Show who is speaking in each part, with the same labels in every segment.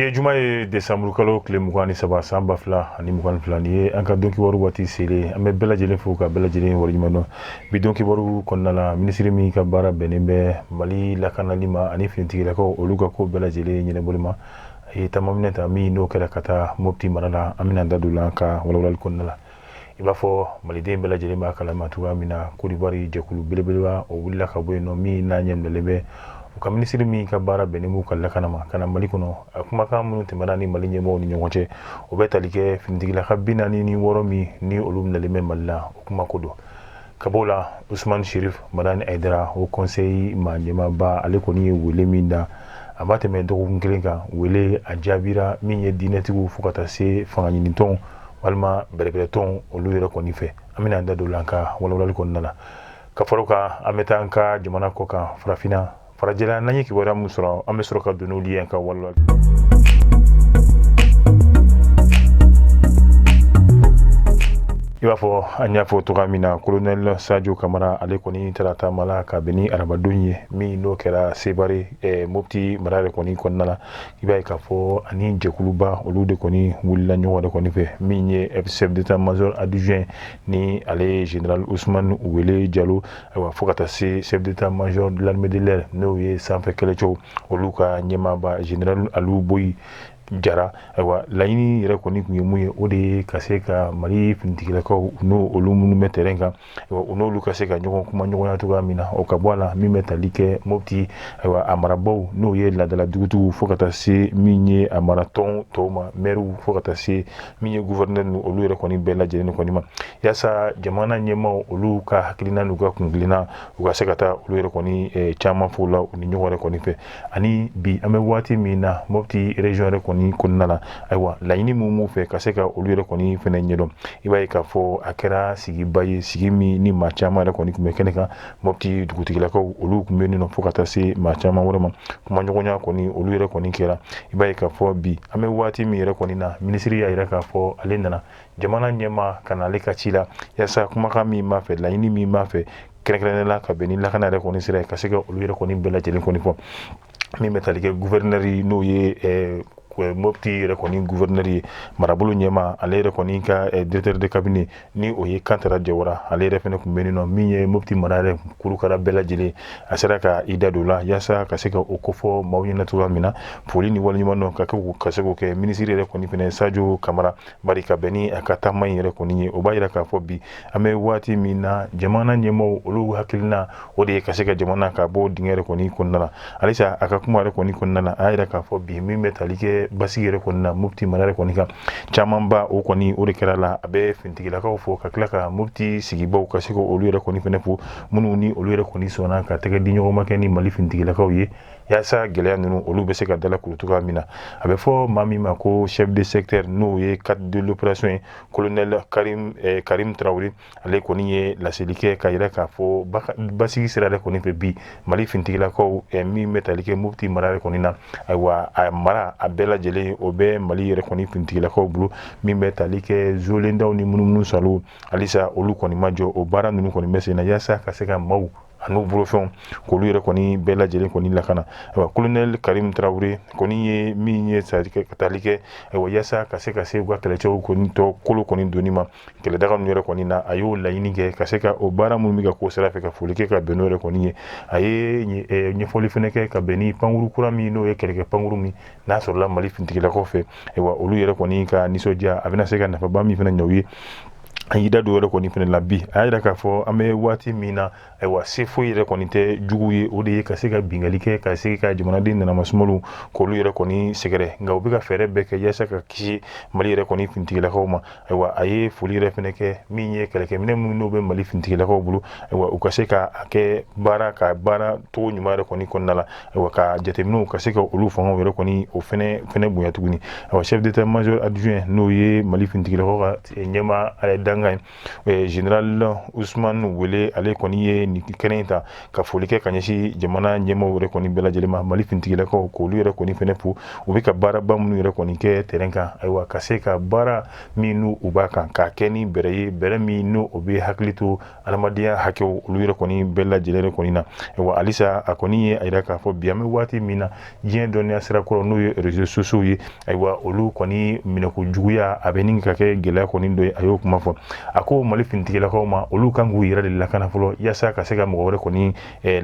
Speaker 1: Bi juma ye décembre kalo tile 27 san 2022 ni ye an ka don kibaru waati sele an bɛ bɛɛ lajɛlen fo ka bɛɛ lajɛlen wariɲuman dɔn bi don kibaru kɔnɔna la ministre min ka baara bɛnnen bɛ Mali lakanali ma ani finitigilakaw olu ka ko bɛɛ lajɛlen ɲɛnabɔli ma a ye taama minɛ ta min n'o kɛra ka taa Mopti mara la an bɛna da don la ka walawalali kɔnɔna la i b'a fɔ maliden bɛɛ lajɛlen b'a kalama cogoya min na Côte d'Ivoire jɛkulu belebeleba o wulila ka bɔ yen nɔ min n'a ɲɛminɛlen bɛ u ka ministre min ka baara bɛnnen b'u ka lakana ma ka na Mali kɔnɔ a kumakan minnu tɛmɛna ni Mali ɲɛmɔgɔw ni ɲɔgɔn cɛ o bɛ tali kɛ finitigilaka 46 min ni olu minɛlen bɛ Mali la o kuma ko don ka b'o la Ousmane Chérif Madani Aidara o conseil ma ɲɛmaaba ale kɔni ye wele min da a ma tɛmɛ dɔgɔkun kelen kan wele a jaabira min ye diinɛtigiw fo ka taa se fanga ɲinitɔnw walima bɛrɛbɛrɛtɔnw olu yɛrɛ kɔni fɛ an bɛna an da don la an ka walawalali kɔnɔna la ka fara o kan an bɛ taa an ka jamana kɔ kan farafinna farajɛla n'an ye kibaruya min sɔrɔ an bɛ sɔrɔ ka don n'olu ye an ka walawalali i b'a fɔ an y'a fɔ togoya min na colonel Sadio Kamara ale kɔni taara taama la ka bɛn ni arabadon ye min n'o kɛra Sebare Mopti mara yɛrɛ kɔni kɔnɔna la i b'a ye k'a fɔ ani jɛkuluba olu de kɔni wulila ɲɔgɔn de kɔni fɛ min ye chef d'état-major adjoint ni ale général Ousmane Wele Diallo ayiwa fo ka taa se chef d'état-major de l'armée de l'air n'o ye sanfɛ kɛlɛcɛw olu ka ɲɛmaaba général Aliou Boyi Jara ayiwa laɲini yɛrɛ kɔni tun ye mun ye o de ye ka se ka Mali finitigilakaw n'o olu minnu bɛ terrain kan ayiwa u n'olu ka se ka ɲɔgɔn kuma ɲɔgɔnya cogoya min na o ka bɔ a la min bɛ tali kɛ Mopti ayiwa a marabaw n'o ye laadala dugutigiw fo ka taa se min ye a maratɔn tɔw ma maires fo ka taa se min ye gouverneur ni olu yɛrɛ kɔni bɛɛ lajɛlen kɔni ma yaasa jamana ɲɛmaaw olu ka hakilina n'u ka kungilinna u ka se ka taa olu yɛrɛ kɔni caman fo la u ni ɲɔgɔn yɛrɛ kɔni fɛ ani bi an bɛ waati min na Mopti région yɛrɛ kɔni kɔnɔna la ayiwa laɲini min b'u fɛ ka se ka olu yɛrɛ kɔni fɛnɛ ɲɛdɔn i b'a ye k'a fɔ a kɛra sigiba ye sigi min ni maa caman yɛrɛ kɔni tun bɛ kɛnɛ kan Mopti dugutigilakaw olu tun bɛ nin nɔ fo ka taa se maa caman wɛrɛ ma kuma ɲɔgɔnya kɔni olu yɛrɛ kɔni kɛra i b'a ye k'a fɔ bi an bɛ waati min yɛrɛ kɔni na minisiri y'a yira k'a fɔ ale nana jamana ɲɛma ka na ale ka ci la yaasa kumakan min b'a fɛ laɲini min b'a fɛ kɛrɛnkɛrɛnnen la ka bɛn ni lakana yɛrɛ kɔni sira ye ka se ka olu yɛrɛ kɔni bɛɛ lajɛlen kɔni fɔ min bɛ tali kɛ gouverneur n'o ye Mopti yɛrɛ kɔni gouverneur ye marabolo ɲɛma ale yɛrɛ kɔni ka directeur de cabinet ni o ye Kantara Jawara ale yɛrɛ fɛnɛ tun bɛ nin nɔ min ye Mopti mara yɛrɛ kurukara bɛɛ lajɛlen a sera ka i da don la yaasa ka se ka o kofɔ maaw ɲɛna cogoya min na foli ni waleɲuman dɔn ka se k'o kɛ ministre yɛrɛ kɔni fɛnɛ Sadio Kamara bari ka bɛn ni a ka taama in yɛrɛ kɔni ye o b'a yira k'a fɔ bi an bɛ waati min na jamana ɲɛmaaw olu hakilina o de ye ka se ka jamana ka bɔ dingɛ yɛrɛ kɔni kɔnɔna la halisa a ka kuma yɛrɛ kɔni kɔnɔna la a y'a yira k'a fɔ bi min bɛ tali kɛ basigi yɛrɛ kɔni na Mopti mara yɛrɛ kɔni kan camanba o kɔni o de kɛra la a bɛ finitigilakaw fo ka tila ka Mopti sigibaw ka se ka olu yɛrɛ kɔni fɛnɛ fo minnu ni olu yɛrɛ kɔni sɔnna ka tɛgɛ di ɲɔgɔn ma kɛ ni Mali finitigilakaw ye yaasa gɛlɛya ninnu olu bɛ se ka dala kuru cogoya min na a bɛ fɔ maa min ma ko chef de secteur n'o ye cadre de l'opération ye colonel Karim Traoré ale kɔni ye laseli kɛ ka yira k'a fɔ basigi sira yɛrɛ kɔni fɛ bi Mali finitigilakaw min bɛ tali kɛ Mopti mara yɛrɛ kɔni na ayiwa a mara a bɛɛ lajɛlen o bɛ Mali yɛrɛ kɔni finitigilakaw bolo min bɛ tali kɛ zolendaw ni munumunu salo halisa olu kɔni ma jɔ o baara ninnu kɔni bɛ sen na yaasa ka se ka maaw an'u bolofɛnw k'olu yɛrɛ kɔni bɛɛ lajɛlen kɔni lakana ayiwa colonel Karim Traoré kɔni ye min ye tali kɛ ayiwa yaasa ka se u ka kɛlɛcɛw kɔni tɔ kolo kɔni donni ma kɛlɛdaga ninnu yɛrɛ kɔni na a y'o laɲini kɛ ka se ka o baara minnu bɛ ka k'o sira fɛ ka foli kɛ ka bɛn n'o yɛrɛ kɔni ye a ye ɲɛfɔli fɛnɛ kɛ ka bɛn ni pankuru kura min n'o ye kɛlɛkɛ pankuru min n'a sɔrɔla Mali finitigilakaw fɛ ayiwa olu yɛrɛ kɔni ka nisɔndiya a bɛna se ka nafaba min fɛnɛ ɲɛ u ye an y'i da don yɛrɛ kɔni fɛnɛ la bi a y'a yira k'a fɔ an bɛ waati min na ayiwa se foyi yɛrɛ kɔni tɛ jugu ye o de ye ka se ka bingali kɛ ka se ka jamanaden nanamasumalu k'olu yɛrɛ kɔni sɛgɛrɛ nka u bɛ ka fɛɛrɛ bɛɛ kɛ yaasa ka kisi Mali yɛrɛ kɔni finitigilakaw ma ayiwa a ye foli yɛrɛ fɛnɛ kɛ min ye kɛlɛkɛminɛ minnu n'o bɛ Mali finitigilakaw bolo ayiwa u ka se ka a kɛ baara togo ɲuman yɛrɛ kɔni kɔnɔna la ayiwa ka jateminɛw ka se ka olu fangaw yɛrɛ kɔni o fɛnɛ bonya tuguni ayiwa chef d'état-major adjoint n'o ye Mali finitigilakaw ka ɲɛma danga General Usman wele ale kɔni ye ni kɛnɛ in ta ka foli kɛ ka ɲɛsin jamana ɲɛmaaw yɛrɛ kɔni bɛɛ lajɛlen ma Mali finitigilakaw k'olu yɛrɛ kɔni fɛnɛ fo u bɛ ka baaraba minnu yɛrɛ kɔni kɛ terrain kan ayiwa ka se ka baara min n'u u b'a kan k'a kɛ ni bɛrɛ ye bɛrɛ min n'u o bɛ hakili to adamadenya hakɛw olu yɛrɛ kɔni bɛɛ lajɛlen kɔni na ayiwa halisa a kɔni ye a yira k'a fɔ bi an bɛ waati min na diɲɛ dɔnniya sira kɔrɔ n'o ye réseaux sociaux ye ayiwa olu kɔni minɛko juguya a bɛ nin ka kɛ gɛlɛya kɔni dɔ ye a y'o kuma fɔ a ko Mali finitigilakaw ma olu kan k'u yɛrɛ de lakana fɔlɔ yaasa ka se ka mɔgɔ wɛrɛ kɔni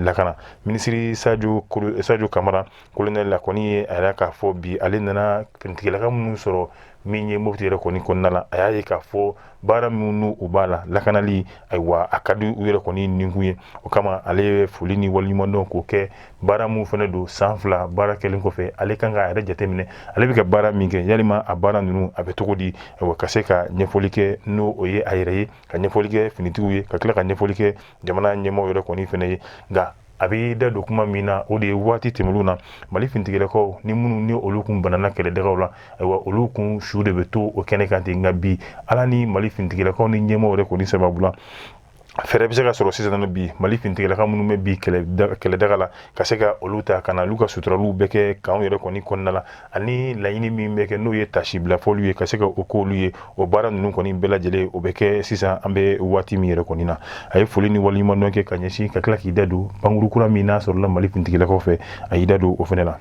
Speaker 1: lakana minisiri Sadio Kamara colonel la kɔni ye a yira k'a fɔ bi ale nana finitigilaka minnu sɔrɔ min ye Mopti yɛrɛ kɔni kɔnɔna la a y'a ye k'a fɔ baara minnu u b'a la lakanali ayiwa a ka di u yɛrɛ kɔni ninkun ye o kama ale ye foli ni waliɲumandɔn k'o kɛ baara min fana don san 2 baara kɛlen kɔfɛ ale kan k'a yɛrɛ jateminɛ ale bɛ ka baara min kɛ yalima a baara ninnu a bɛ cogo di ayiwa ka se ka ɲɛfɔli kɛ n'o o ye a yɛrɛ ye ka ɲɛfɔli kɛ finitigiw ye ka tila ka ɲɛfɔli kɛ jamana ɲɛmaaw yɛrɛ kɔni fana ye nka a bɛ da don kuma min na o de ye waati tɛmɛnw na Mali finitigilakaw ni minnu ni olu kun banana kɛlɛdagaw la ayiwa olu kun su de bɛ to o kɛnɛ kan ten nka bi ala ni Mali finitigilakaw ni ɲɛmaaw yɛrɛ kɔni sababu la fɛrɛ bɛ se ka sɔrɔ sisan bi Mali finitigilaka minnu bɛ bi kɛlɛdaga la ka se ka olu ta ka na olu ka suturaliw bɛɛ kɛ k'anw yɛrɛ kɔni kɔnɔna la ani laɲini min bɛ kɛ n'o ye tasi bila fɔliw ye ka se ka o k'olu ye o baara ninnu kɔni bɛɛ lajɛlen o bɛ kɛ sisan an bɛ waati min yɛrɛ kɔni na a ye foli ni waliɲumandɔn kɛ ka ɲɛsin ka tila k'i da don pankuru kura min n'a sɔrɔla Mali finitigilakaw fɛ a y'i da don o fɛnɛ la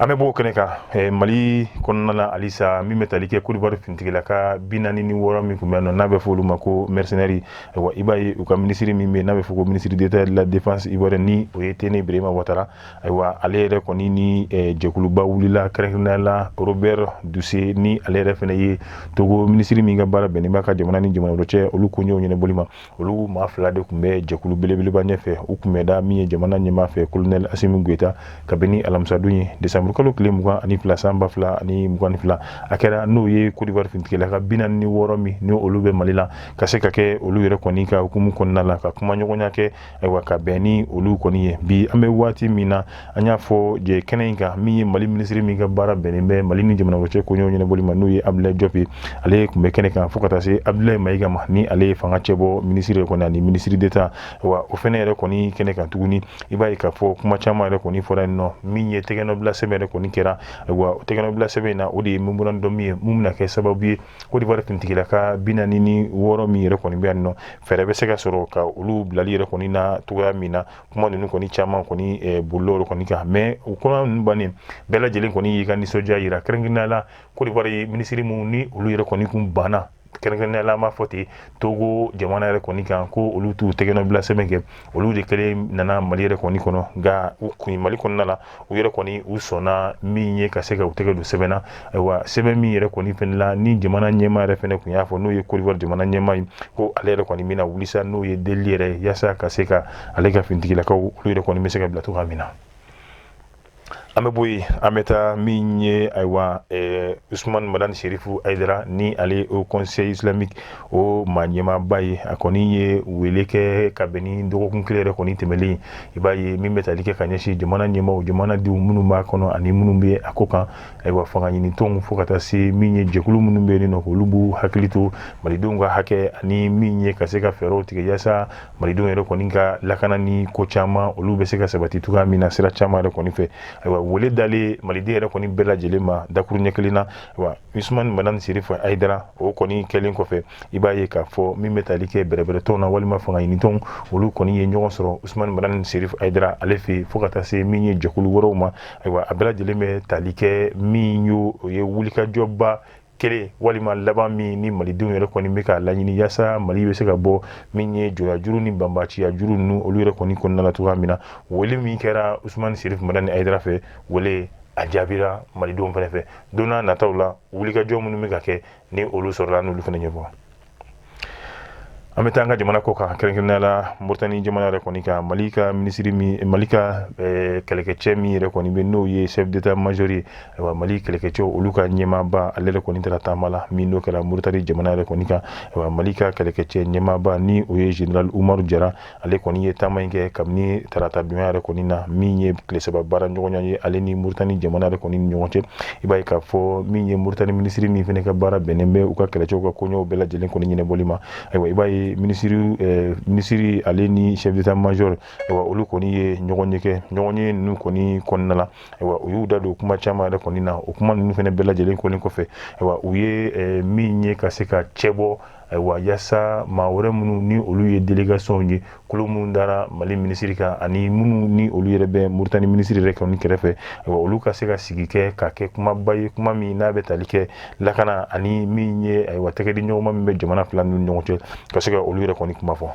Speaker 1: an bɛ bɔ o kɛnɛ kan Mali kɔnɔna la halisa min bɛ tali kɛ Côte d'Ivoire finitigilaka 46 min tun bɛ yan nɔ n'a bɛ fɔ olu ma ko mercenaires ayiwa i b'a ye u ka minisiri min bɛ yen n'a bɛ fɔ ko ministre d'État de la défense ivoirienne ni o ye Tene Birema Ouattara ayiwa ale yɛrɛ kɔni ni jɛkuluba wulila kɛrɛnkɛrɛnnenya la Robert Dussé ni ale yɛrɛ fana ye Togo minisiri min ka baara bɛnnen b'a ka jamana ni jamana wɛrɛ cɛ olu ko ɲɛw ɲɛnabɔli ma olu maa 2 de tun bɛ jɛkulu belebeleba ɲɛfɛ u tun bɛ da min ye jamana ɲɛmaa fɛ colonel Assimi Goïta kabini alamisa don ye décembre kalo tile 22 san 2022 a kɛra n'o ye Côte d'Ivoire finitigilaka 46 min ni olu bɛ Mali la ka se ka kɛ olu yɛrɛ kɔni ka hukumu kɔnɔna la ka kuma ɲɔgɔnya kɛ ayiwa ka bɛn ni olu kɔni ye bi an bɛ waati min na an y'a fɔ kɛnɛ in kan min ye Mali minisiri min ka baara bɛnnen bɛ Mali ni jamana wɛrɛ cɛ ko ɲɛw ɲɛnabɔli ma n'o ye Abdoulaye Diop ye ale tun bɛ kɛnɛ kan fo ka taa se Abdoulaye Mayiga ma ni ale ye fanga cɛbɔ minisiri kɔni ani ministre d'État wa o fɛnɛ yɛrɛ kɔni kɛnɛ kan tuguni i b'a ye k'a fɔ kuma caman yɛrɛ kɔni fɔra yen nɔ min ye tɛgɛnɔbila sɛbɛn yɛrɛ kɔni kɛra ayiwa o tɛgɛnɔbila sɛbɛn in na o de ye memorandum min ye mun bɛna kɛ sababu ye Côte d'Ivoire finitigilaka 46 min yɛrɛ kɔni bɛ yan nɔ fɛɛrɛ bɛ se ka sɔrɔ ka olu bilali yɛrɛ kɔni na cogoya min na kuma ninnu kɔni caman kɔni bolila o kɔni kan mais o kuma ninnu bannen bɛɛ lajɛlen kɔni y'i ka nisɔndiya yira kɛrɛnkɛrɛnnenya la Côte d'Ivoire ye minisiri minnu ni olu yɛrɛ kɔni kun banna kɛrɛnkɛrɛnnenya la an b'a fɔ ten Togo jamana yɛrɛ kɔni kan ko olu t'u tɛgɛnɔbila sɛbɛn kɛ olu de kɛlen nana Mali yɛrɛ kɔni kɔnɔ nka u kun Mali kɔnɔna la u yɛrɛ kɔni u sɔnna min ye ka se ka u tɛgɛ don sɛbɛn na ayiwa sɛbɛn min yɛrɛ kɔni fɛnɛ la ni jamana ɲɛmaa yɛrɛ fɛnɛ kun y'a fɔ n'o ye Côte d'Ivoire jamana ɲɛmaa ye ko ale yɛrɛ kɔni bɛna wuli sa n'o ye delili yɛrɛ ye yaasa ka se ka ale ka finitigilakaw olu yɛrɛ kɔni bɛ se ka bila cogoya min na an bɛ bɔ yen an bɛ taa min ye ayiwa Usmane Madani Sherifu Aidara ni ale o conseil islamique o maa ɲɛmaaba ye a kɔni ye wele kɛ ka bɛn ni dɔgɔkun kelen yɛrɛ kɔni tɛmɛlen i b'a ye min bɛ tali kɛ ka ɲɛsin jamana ɲɛmaaw jamanadenw minnu b'a kɔnɔ ani minnu bɛ a ko kan ayiwa fanga ɲinitɔnw fo ka taa se min ye jɛkulu minnu bɛ yen nɔ k'olu b'u hakili to malidenw ka hakɛ ani min ye ka se ka fɛɛrɛw tigɛ yaasa malidenw yɛrɛ kɔni ka lakana ni ko caman olu bɛ se ka sabati cogoya min na sira caman yɛrɛ kɔni fɛ ayiwa wele dalen maliden yɛrɛ kɔni bɛɛ lajɛlen ma dakuru ɲɛ kelen na wa Usmane Madani Sherifu Aidara o kɔni kɛlen kɔfɛ i b'a ye k'a fɔ min bɛ tali kɛ bɛrɛbɛrɛtɔnw na walima fanga ɲinitɔnw olu kɔni ye ɲɔgɔn sɔrɔ Usmane Madani Sherifu Aidara ale fɛ fo ka taa se min ye jɛkulu wɛrɛw ma ayiwa a bɛɛ lajɛlen bɛ tali kɛ min o ye wulikajɔba kelen walima laban min ni malidenw yɛrɛ kɔni bɛ k'a laɲini yaasa Mali bɛ se ka bɔ min ye jɔyajuru ni banbaciya juru ninnu olu yɛrɛ kɔni kɔnɔna la cogoya min na wele min kɛra Usmane Sherifu Madani Aidara fɛ wele a jaabira malidenw fɛnɛ fɛ don n'a nataw la wulikajɔ minnu bɛ ka kɛ ni olu sɔrɔla n'olu fɛnɛ ɲɛfɔ an bɛ taa an ka jamana kɔ kan kɛrɛnkɛrɛnnenya la Moritani jamana yɛrɛ kɔni kan Mali ka minisiri min Mali ka kɛlɛkɛcɛ min yɛrɛ kɔni bɛ n'o ye chef d'état major ye ayiwa Mali kɛlɛkɛcɛw olu ka ɲɛmaaba ale yɛrɛ kɔni taara taama la min n'o kɛra Moritani jamana yɛrɛ kɔni kan ayiwa Mali ka kɛlɛkɛcɛ ɲɛmaaba ni o ye général Umaru Jara ale kɔni ye taama in kɛ kabini tarata donya yɛrɛ kɔni na min ye tile saba baara ɲɔgɔnya ye ale ni Moritani jamana yɛrɛ kɔni ni ɲɔgɔn cɛ i b'a ye k'a fɔ min ye Moritani minisiri min fana ka baara bɛnnen bɛ u ka kɛlɛcɛw ka koɲɛw bɛɛ lajɛlen kɔni ɲɛnabɔli ma ayiwa i b'a ye minisiri ale ni chef d'état major ayiwa olu kɔni ye ɲɔgɔn ye ninnu kɔni kɔnɔna la ayiwa u y'u da don kuma caman yɛrɛ kɔni na o kuma ninnu fana bɛɛ lajɛlen kɔni kɔfɛ ayiwa u ye min ye ka se ka cɛ bɔ ayiwa yaasa maa wɛrɛ minnu ni olu ye délégation ye kolo minnu dara Mali minisiri kan ani minnu ni olu yɛrɛ bɛ Moritani minisiri yɛrɛ kɔni kɛrɛfɛ ayiwa olu ka se ka sigi kɛ ka kɛ kumaba ye kuma min n'a bɛ tali kɛ lakana ani min ye ayiwa tɛgɛdi ɲɔgɔnma min bɛ jamana fila ninnu ɲɔgɔn cɛ ka se ka olu yɛrɛ kɔni kuma fɔ.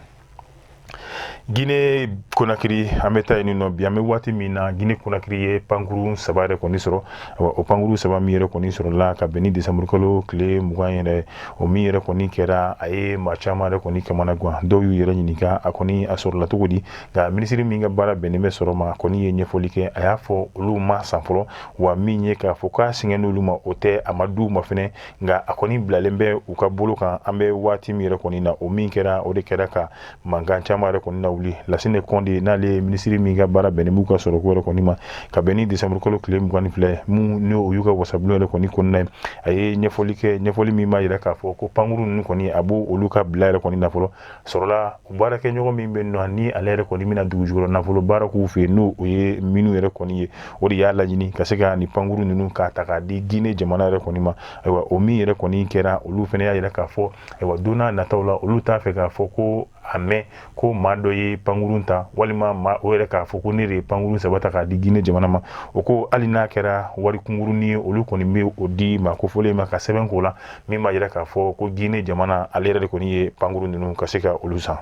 Speaker 1: Guinée Conakry an bɛ taa yen nɔ bi an bɛ waati min na Guinée Conakry ye pankuru 3 yɛrɛ kɔni sɔrɔ o pankuru 3 min yɛrɛ kɔni sɔrɔla ka bɛn ni décembre kalo tile 20 yɛrɛ o min yɛrɛ kɔni kɛra a ye maa caman yɛrɛ kɔni kamana gan dɔw y'u yɛrɛ ɲininka a kɔni a sɔrɔla cogo di nka minisiri min ka baara bɛnnen bɛ sɔrɔ ma a kɔni ye ɲɛfɔli kɛ a y'a fɔ olu ma san fɔlɔ wa min ye k'a fɔ k'a sɛgɛn n'olu ma o tɛ a ma d'u ma fɛnɛ nka a kɔni bilalen bɛ u ka bolo kan an bɛ waati min yɛrɛ kɔni na o min kɛra o de kɛra ka mankan caman yɛrɛ kɔni na wuli Lassine Conté n'ale ye minisiri min ka baara bɛnnen b'u ka sɔrɔ ko yɛrɛ kɔni ma ka bɛn ni décembre kalo tile 22 mun n'o y'u ka wasabulon yɛrɛ kɔni kɔnɔna ye a ye ɲɛfɔli min b'a yira k'a fɔ ko pankuru ninnu kɔni a b'o olu ka bila yɛrɛ kɔni nafolo sɔrɔla baarakɛ ɲɔgɔn min bɛ nɔ ni ale yɛrɛ kɔni bɛna dugu jukɔrɔ nafolo baara k'u fɛ n'o o ye minnu yɛrɛ kɔni ye o de y'a laɲini ka se ka nin pankuru ninnu k'a ta k'a di Guinée jamana yɛrɛ kɔni ma ayiwa o min yɛrɛ kɔni kɛra olu fana y'a yira k'a fɔ ayiwa don n'a nataw la olu t'a fɛ k'a fɔ ko a mɛn ko maa dɔ ye pankuru ta walima o yɛrɛ k'a fɔ ko ne de ye pankuru 3 ta k'a di Guinée jamana ma o ko hali n'a kɛra wari kunkurunin ye olu kɔni bɛ o di maa kofɔlen ma ka sɛbɛn k'o la min b'a yira k'a fɔ ko Guinée jamana ale yɛrɛ de kɔni ye pankuru ninnu ka se ka olu san.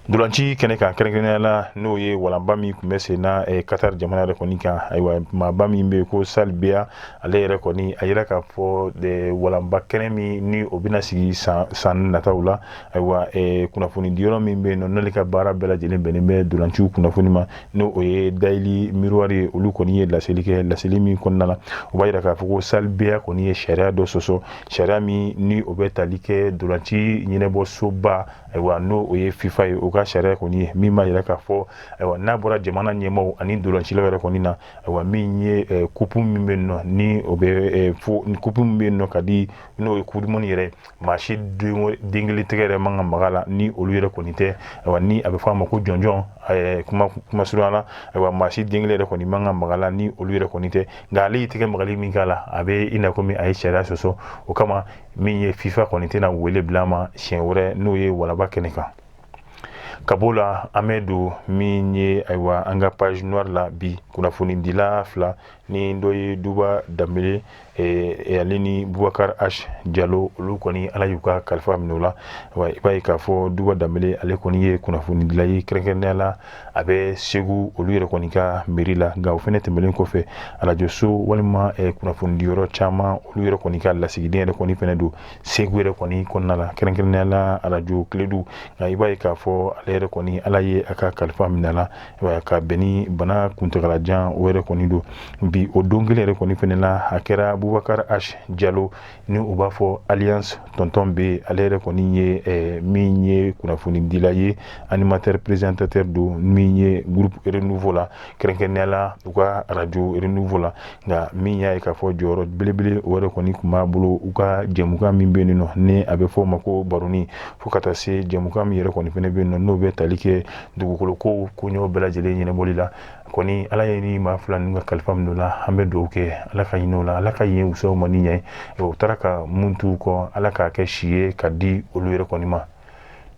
Speaker 1: Dolanci kɛnɛ kan kɛrɛnkɛrɛnnenya la n'o ye walanba min tun bɛ sen na Qatar jamana yɛrɛ kɔni kan ayiwa maaba min bɛ yen ko Sal Biya ale yɛrɛ kɔni a yira k'a fɔ walanba kɛnɛ min ni o bɛna sigi san nataw la ayiwa kunnafoni diyɔrɔ min bɛ yen nɔ n'ale ka baara bɛɛ lajɛlen bɛnnen bɛ dolanciw kunnafoni ma n'o o ye Daily Miroir ye olu kɔni ye laseli kɛ laseli min kɔnɔna la o b'a yira k'a fɔ ko Sal Biya kɔni ye sariya dɔ sɔsɔ sariya min ni o bɛ tali kɛ dolanci ɲɛnabɔsoba ayiwa n'o o ye FIFA ye o ka sariya kɔni ye min b'a yira k'a fɔ ayiwa n'a bɔra jamana ɲɛmaaw ani dolancilaw yɛrɛ kɔni na ayiwa min ye kupu min bɛ yen nɔ ni o bɛ kupu min bɛ yen nɔ ka di n'o ye coupe du monde yɛrɛ maa si den kelen tɛgɛ yɛrɛ man ka maga la ni olu yɛrɛ kɔni tɛ ayiwa ni a bɛ fɔ a ma ko jɔnjɔn kuma surunya la ayiwa maa si den kelen yɛrɛ kɔni man ka maga la ni olu yɛrɛ kɔni tɛ nka ale y'i tɛgɛ magali min k'a la a bɛ i na komi a ye sariya sɔsɔ o kama min ye FIFA kɔni tɛna wele bila a ma siɲɛ wɛrɛ n'o ye walaba kɛnɛ kan. Ka b'o la an bɛ don min ye ayiwa an ka page noire la bi kunnafonidila fila ni dɔ ye Duba Dambele ale ni Boubacar H Diallo olu kɔni ala y'u ka kalifa minɛ o la wa i b'a ye k'a fɔ Duba Dambele ale kɔni ye kunnafonidila ye kɛrɛnkɛrɛnnenya la a bɛ Segu olu yɛrɛ kɔni ka mairie la nka o fana tɛmɛnen kɔfɛ arajoso walima kunnafonidiyɔrɔ caman olu yɛrɛ kɔni ka lasigiden yɛrɛ kɔni fana don Segu yɛrɛ kɔni kɔnɔna la kɛrɛnkɛrɛnnenya la arajo Kiledu nka i b'a ye k'a fɔ ale yɛrɛ kɔni ala ye a ka kalifa minɛ la ka bɛn ni bana kuntagalajan o yɛrɛ kɔni don bi o don kelen yɛrɛ kɔni fana la a kɛra Boubacar H Diallo ni u b'a fɔ Alliance tonton B ale yɛrɛ kɔni ye min ye kunnafonidila ye animateur présentateur don min ye groupe Renouveau la kɛrɛnkɛrɛnnenya la u ka radio Renouveau la nka min y'a ye k'a fɔ jɔyɔrɔ belebele o yɛrɛ kɔni tun b'a bolo u ka jɛmukan min bɛ yen nɔ ni a bɛ fɔ o ma ko baroni fo ka taa se jɛmukan min yɛrɛ kɔni fana bɛ yen nɔ n'o bɛ tali kɛ dugukolo ko koɲɛw bɛɛ lajɛlen ɲɛnabɔli la kɔni ala ye ni maa fila ninnu ka kalifa minɛ o la an bɛ dugawu kɛ ala ka ɲinɛ o la ala ka yen wusaw ma ni ɲɛ o taara ka mun t'u kɔ ala k'a kɛ si ye ka di olu yɛrɛ kɔni ma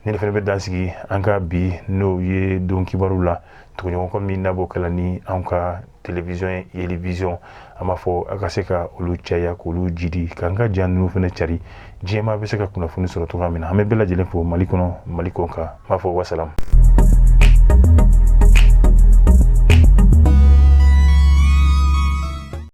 Speaker 1: ne de fana bɛ dansigi an ka bi n'o ye don kibaru la tuguɲɔgɔnkɔ min nabɔ kɛla ni an ka télévision Yelivision an b'a fɔ a ka se ka olu caya k'olu jidi k'an ka jan ninnu fana cari diɲɛmaa bɛ se ka kunnafoni sɔrɔ cogoya min na an bɛ bɛɛ lajɛlen fo Mali kɔnɔ Mali kɔ kan n b'a fɔ wasalam.